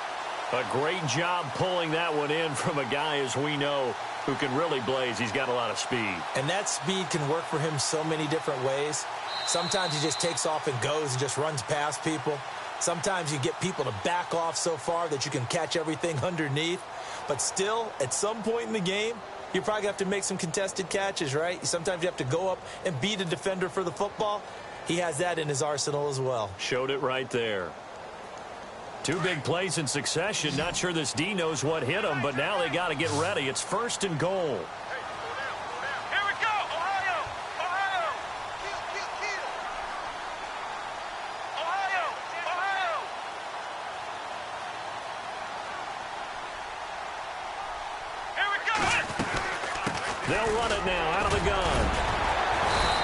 A great job pulling that one in from a guy, as we know, who can really blaze. He's got a lot of speed.
And that speed can work for him so many different ways. Sometimes he just takes off and goes and just runs past people. Sometimes you get people to back off so far that you can catch everything underneath. But still, at some point in the game, you probably have to make some contested catches, right? Sometimes you have to go up and beat a defender for the football. He has that in his arsenal as well.
Showed it right there. 2 big plays in succession. Not sure this D knows what hit him, but now they got to get ready. It's 1st and goal.
Here we go. Ohio. Here we go.
They'll run it now out of the gun.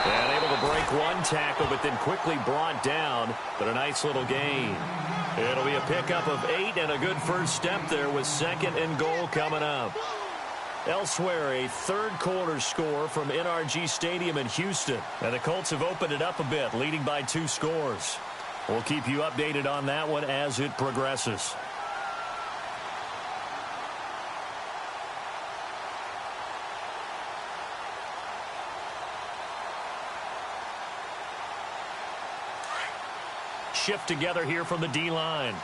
And able to break one tackle, but then quickly brought down. But a nice little gain. It'll be a pickup of 8 and a good first step there with 2nd and goal coming up. Elsewhere, a 3rd quarter score from NRG Stadium in Houston. And the Colts have opened it up a bit, leading by 2 scores. We'll keep you updated on that one as it progresses. Shift together here from the D-line.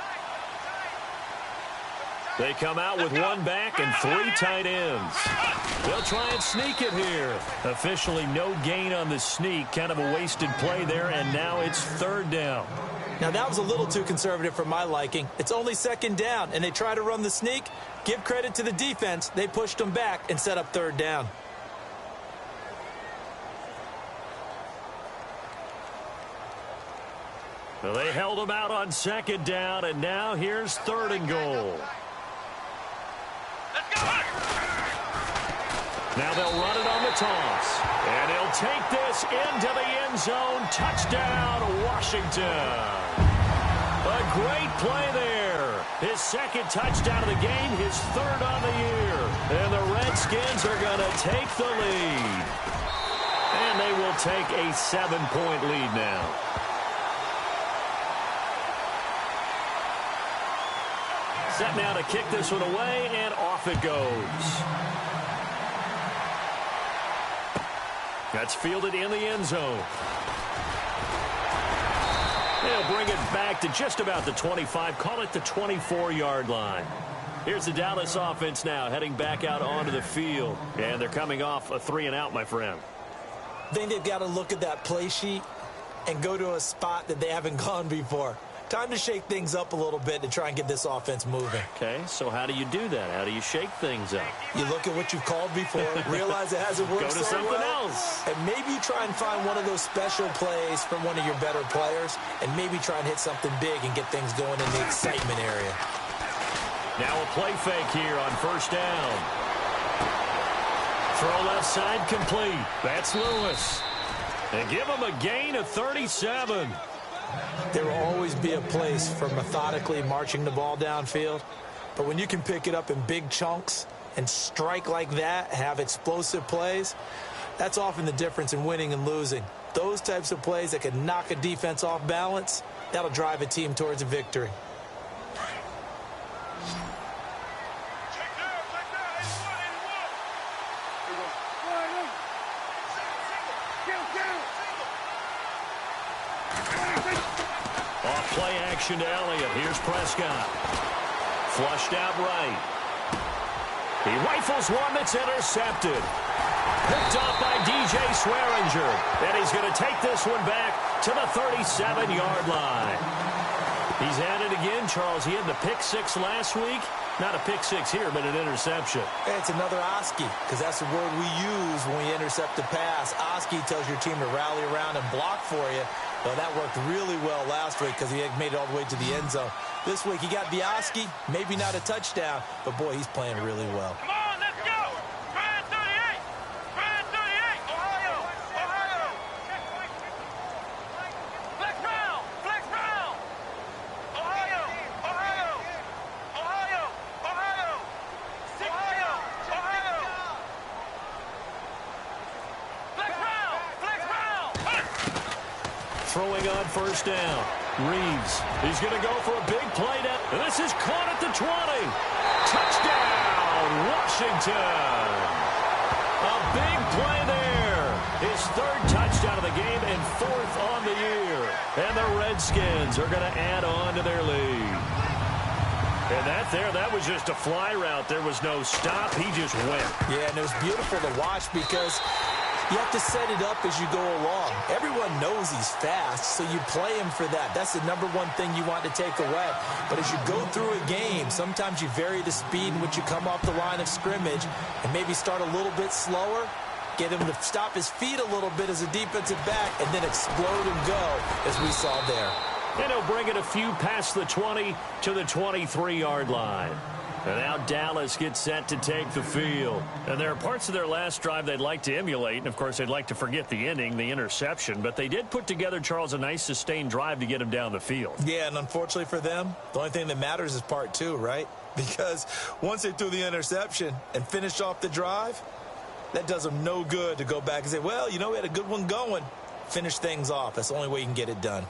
They come out with 1 back and 3 tight ends. They'll try and sneak it here. Officially no gain on the sneak. Kind of a wasted play there, and now it's 3rd down.
Now, that was a little too conservative for my liking. It's only 2nd down, and they try to run the sneak. Give credit to the defense. They pushed them back and set up 3rd down.
Well, they held them out on 2nd down, and now here's 3rd and goal.
Let's go.
Now they'll run it on the toss. And he'll take this into the end zone. Touchdown, Washington. A great play there. His 2nd touchdown of the game, his 3rd on the year. And the Redskins are going to take the lead. And they will take a 7-point lead now. Set now to kick this one away, and off it goes. That's fielded in the end zone. They'll bring it back to just about the 25, call it the 24-yard line. Here's the Dallas offense now, heading back out onto the field. And they're coming off a 3-and-out, my friend.
I think they've got to look at that play sheet and go to a spot that they haven't gone before. Time to shake things up a little bit to try and get this offense moving.
Okay, so how do you do that? How do you shake things up?
You look at what you've called before, realize it hasn't worked
Go to
so
something
well,
else.
and maybe you try and find one of those special plays from one of your better players, and maybe try and hit something big and get things going in the excitement area.
Now a play fake here on 1st down. Throw left side complete. That's Lewis. And give them a gain of 37.
There will always be a place for methodically marching the ball downfield. But when you can pick it up in big chunks and strike like that, have explosive plays, that's often the difference in winning and losing. Those types of plays that can knock a defense off balance, that'll drive a team towards a victory.
Off play action to Elliott. Here's Prescott. Flushed out right. He rifles one that's intercepted. Picked off by DJ Swearinger. And he's going to take this one back to the 37-yard line. He's at it again, Charles. He had the pick six last week. Not a pick six here, but an interception.
Hey, it's another Oski, because that's the word we use when we intercept the pass. Oski tells your team to rally around and block for you. Well, that worked really well last week because he had made it all the way to the end zone. This week, he got the Oski, maybe not a touchdown, but, boy, he's playing really well.
Come on, let's go. Brand 38. Brand 38. Ohio. Ohio. Flex round. Flex round. Ohio. Ohio. Ohio. Ohio. Ohio. Ohio. Flex round. Flex round.
Throwing on first down. Reeves. He's going to go for a big play now. And this is caught at the 20. Touchdown, Washington. A big play there. His third touchdown of the game and fourth on the year. And the Redskins are going to add on to their lead. And that was just a fly route. There was no stop. He just went.
Yeah, and it was beautiful to watch because you have to set it up as you go along. Everyone knows he's fast, so you play him for that. That's the number one thing you want to take away. But as you go through a game, sometimes you vary the speed in which you come off the line of scrimmage and maybe start a little bit slower, get him to stop his feet a little bit as a defensive back, and then explode and go, as we saw there.
And he'll bring it a few past the 20 to the 23-yard line. And now Dallas gets set to take the field. And there are parts of their last drive they'd like to emulate. And, of course, they'd like to forget the ending, the interception. But they did put together, Charles, a nice sustained drive to get him down the field.
Yeah, and unfortunately for them, the only thing that matters is part two, right? Because once they threw the interception and finished off the drive, that does them no good to go back and say, well, you know, we had a good one going. Finish things off. That's the only way you can get it done.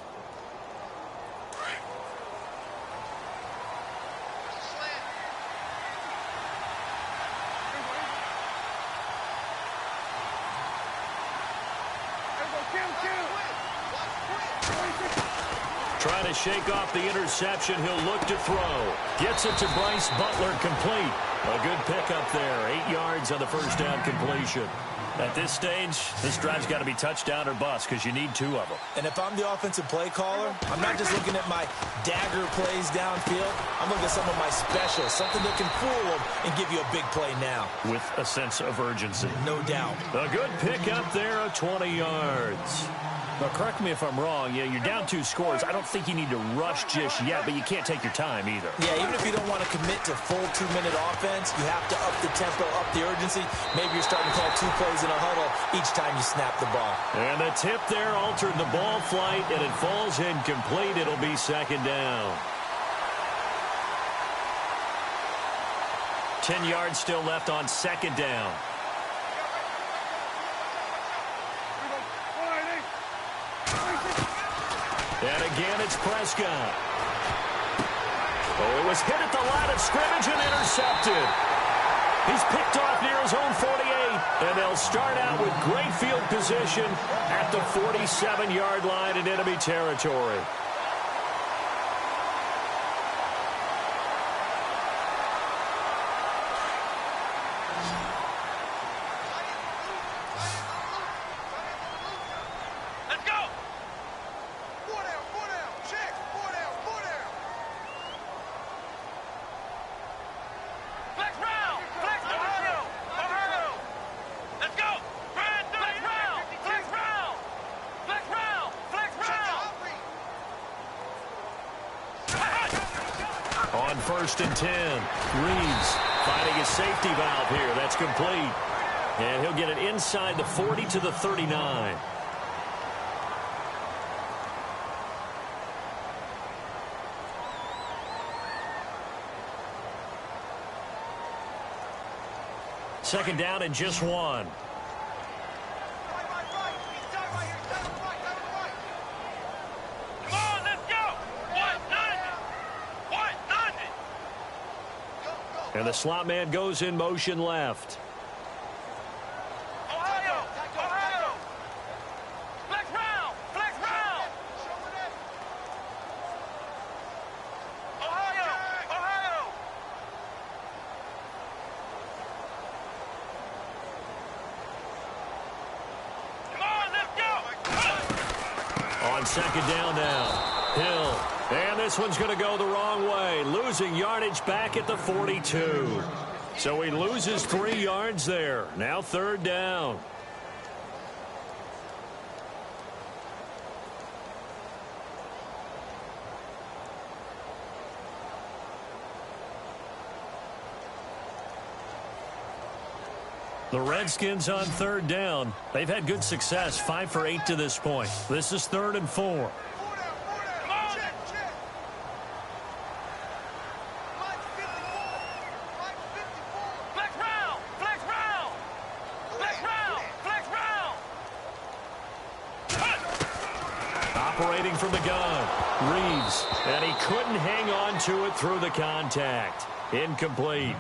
Trying to shake off the interception. He'll look to throw. Gets it to Bryce Butler, complete. A good pickup there. 8 yards on the first down completion. At this stage, this drive's got to be touchdown or bust because you need 2 of them.
And if I'm the offensive play caller, I'm not just looking at my dagger plays downfield. I'm looking at some of my specials, something that can fool them and give you a big play now.
With a sense of urgency.
No doubt.
A good pickup there of 20 yards. Now, correct me if I'm wrong. Yeah, you're down 2 scores. I don't think you need to rush just yet, but you can't take your time either.
Yeah, even if you don't want to commit to full 2-minute offense, you have to up the tempo, up the urgency. Maybe you're starting to call 2 plays in a huddle each time you snap the ball.
And the tip there altered the ball flight, and it falls incomplete. It'll be second down. 10 yards still left on second down. And again, it's Prescott. Oh, it was hit at the line of scrimmage and intercepted. He's picked off near his own 48, and they'll start out with great field position at the 47-yard line in enemy territory. First and 10. Reeves finding a safety valve here. That's complete. And he'll get it inside the 40 to the 39. Second down and just one.
Come on, let's go. 190. 190.
And the slot man goes in motion left.
Ohio. Ohio. Flex round. Flex round. Ohio. Ohio. Come on, let's go.
On second down now, Hill. And this one's going to go the wrong way, losing yardage back at the 42. So he loses 3 yards there. Now third down. The Redskins on third down. They've had good success, 5 for 8 to this point. This is 3rd and 4.
Come on. Flex round. Flex round. Flex round. Flex round.
Operating from the gun, Reeves, and he couldn't hang on to it through the contact. Incomplete.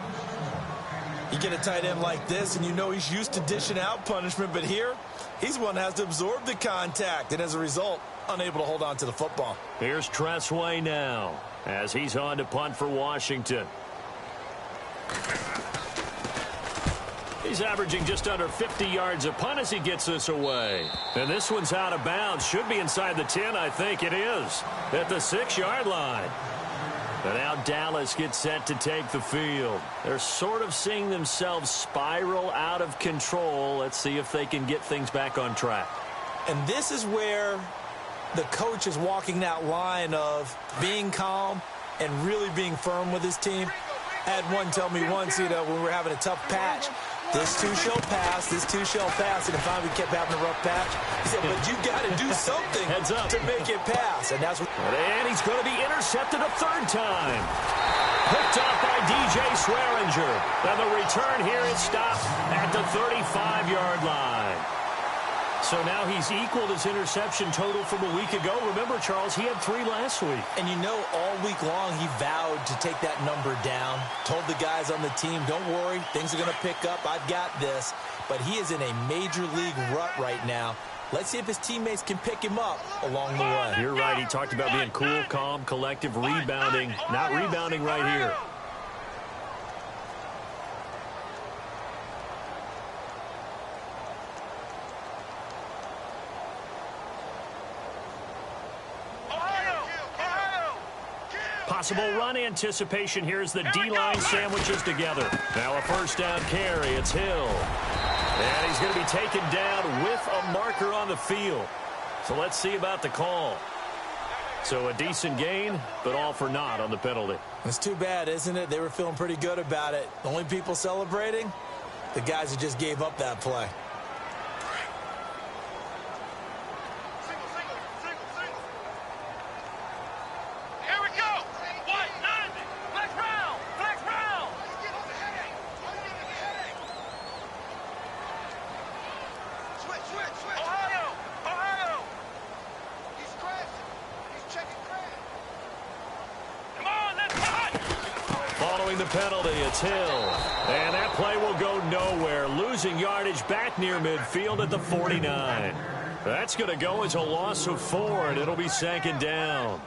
You get a tight end like this, and you know he's used to dishing out punishment, but here, he's one that has to absorb the contact, and as a result, unable to hold on to the football.
Here's Tressway now, as he's on to punt for Washington. He's averaging just under 50 yards a punt as he gets this away. And this one's out of bounds. Should be inside the 10, I think it is, at the 6-yard line. And now Dallas gets set to take the field. They're sort of seeing themselves spiral out of control. Let's see if they can get things back on track.
And this is where the coach is walking that line of being calm and really being firm with his team. I had one tell me once, when we were having a tough patch, this too shall pass, this too shall pass, and finally we kept having a rough patch. He said, but you got to do something
Heads up.
to make it pass. And that's what.
And he's going to be intercepted a 3rd time. Picked up by DJ Swearinger. And the return here is stopped at the 35-yard line. So now he's equaled his interception total from a week ago. Remember, Charles, he had 3 last week.
And all week long he vowed to take that number down. Told the guys on the team, don't worry, things are going to pick up. I've got this. But he is in a major league rut right now. Let's see if his teammates can pick him up along the way.
You're right. He talked about being cool, calm, collective, rebounding. Not rebounding right here. Possible run anticipation here as the D-line sandwiches together. Now a 1st down carry. It's Hill. And he's going to be taken down with a marker on the field. So let's see about the call. So a decent gain, but all for naught on the penalty.
It's too bad, isn't it? They were feeling pretty good about it. The only people celebrating, the guys who just gave up that play.
The penalty, it's Hill. And that play will go nowhere, losing yardage back near midfield at the 49. That's going to go as a loss of 4, and it'll be 2nd down.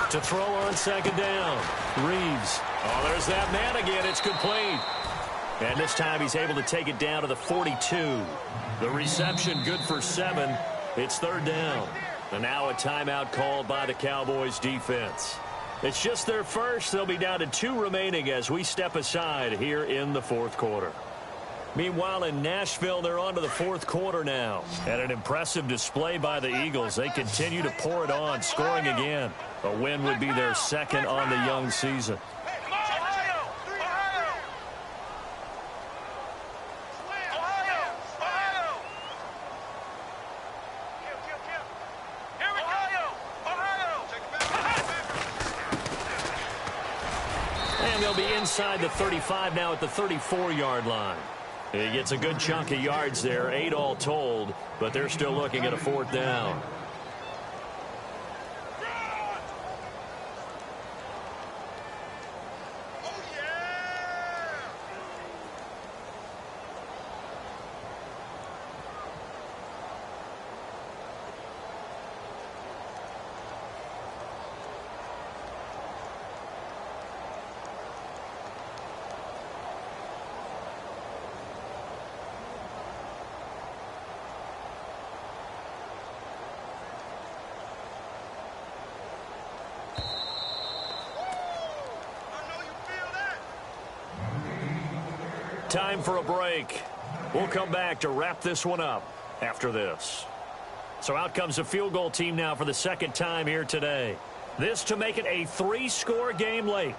To throw on 2nd down. Reeves. Oh, there's that man again. It's complete. And this time he's able to take it down to the 42. The reception good for 7. It's 3rd down. And now a timeout called by the Cowboys defense. It's just their first. They'll be down to 2 remaining as we step aside here in the fourth quarter. Meanwhile, in Nashville, they're on to the fourth quarter now. And an impressive display by the Eagles. They continue to pour it on, scoring again. A win would be their second on the young season. And they'll be inside the 35 now at the 34-yard line. He gets a good chunk of yards there, 8 all told, but they're still looking at a fourth down. Time for a break. We'll come back to wrap this one up after this. So out comes the field goal team now for the second time here today. This to make it a 3-score game late.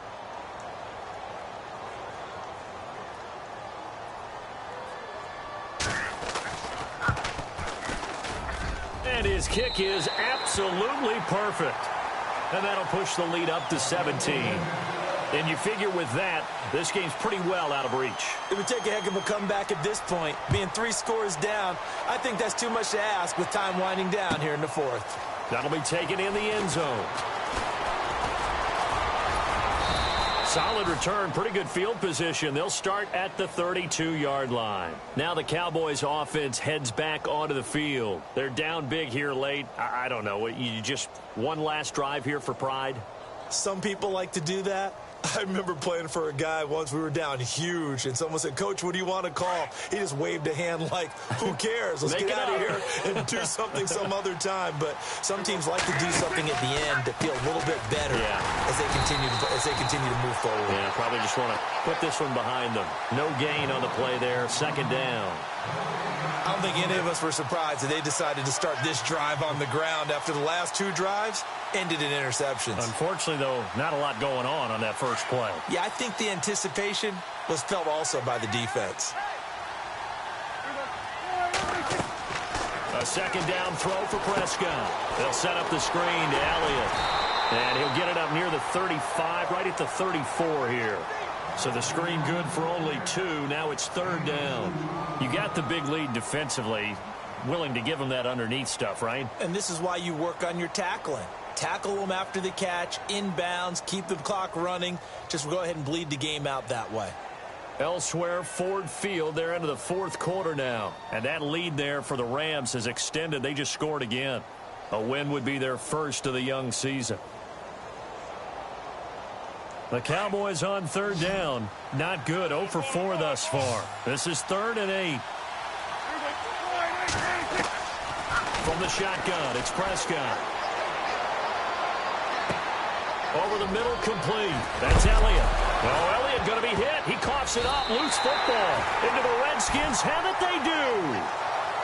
And his kick is absolutely perfect. And that'll push the lead up to 17. And you figure with that, this game's pretty well out of reach.
It would take a heck of a comeback at this point. Being 3 scores down, I think that's too much to ask with time winding down here in the fourth.
That'll be taken in the end zone. Solid return, pretty good field position. They'll start at the 32-yard line. Now the Cowboys offense heads back onto the field. They're down big here late. I don't know. You just one last drive here for pride?
Some people like to do that. I remember playing for a guy once. We were down huge, and someone said, "Coach, what do you want to call?" He just waved a hand like, who cares? Let's get out of here and do something some other time. But some teams like to do something at the end to feel a little bit better as they continue to move forward.
Yeah, probably just want to put this one behind them. No gain on the play there. Second down.
I don't think any of us were surprised that they decided to start this drive on the ground after the last 2 drives ended in interceptions.
Unfortunately, though, not a lot going on that first play.
Yeah, I think the anticipation was felt also by the defense.
A second down throw for Prescott. They'll set up the screen to Elliott. And he'll get it up near the 35, right at the 34 here. So the screen good for only 2. Now it's third down. You got the big lead defensively. Willing to give them that underneath stuff, right?
And this is why you work on your tackling. Tackle them after the catch, inbounds, keep the clock running. Just go ahead and bleed the game out that way.
Elsewhere, Ford Field, they're into the fourth quarter now. And that lead there for the Rams has extended. They just scored again. A win would be their first of the young season. The Cowboys on third down. Not good. 0 for 4 thus far. This is 3rd and 8. From the shotgun, it's Prescott. Over the middle, complete. That's Elliott. Oh, Elliott going to be hit. He coughs it up. Loose football. Into the Redskins. Have it, they do.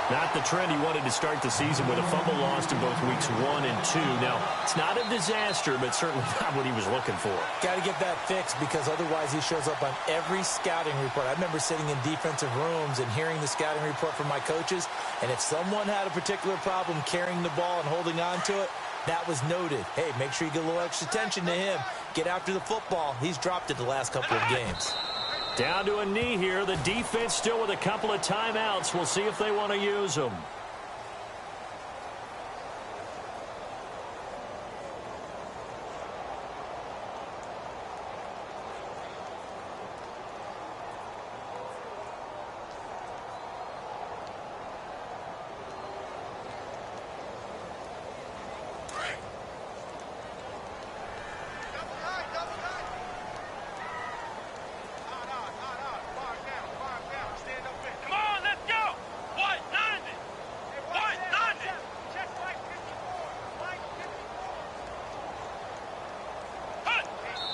Not the trend he wanted to start the season with a fumble lost in both weeks 1 and 2. Now, it's not a disaster, but certainly not what he was looking for.
Got to get that fixed because otherwise he shows up on every scouting report. I remember sitting in defensive rooms and hearing the scouting report from my coaches, and if someone had a particular problem carrying the ball and holding on to it, that was noted. Hey, make sure you get a little extra attention to him. Get after the football. He's dropped it the last couple of games.
Down to a knee here. The defense still with a couple of timeouts. We'll see if they want to use them.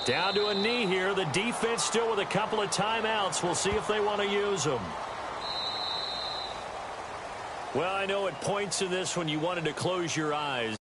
Down to a knee here. The defense still with a couple of timeouts. We'll see if they want to use them. Well, I know at points in this when you wanted to close your eyes.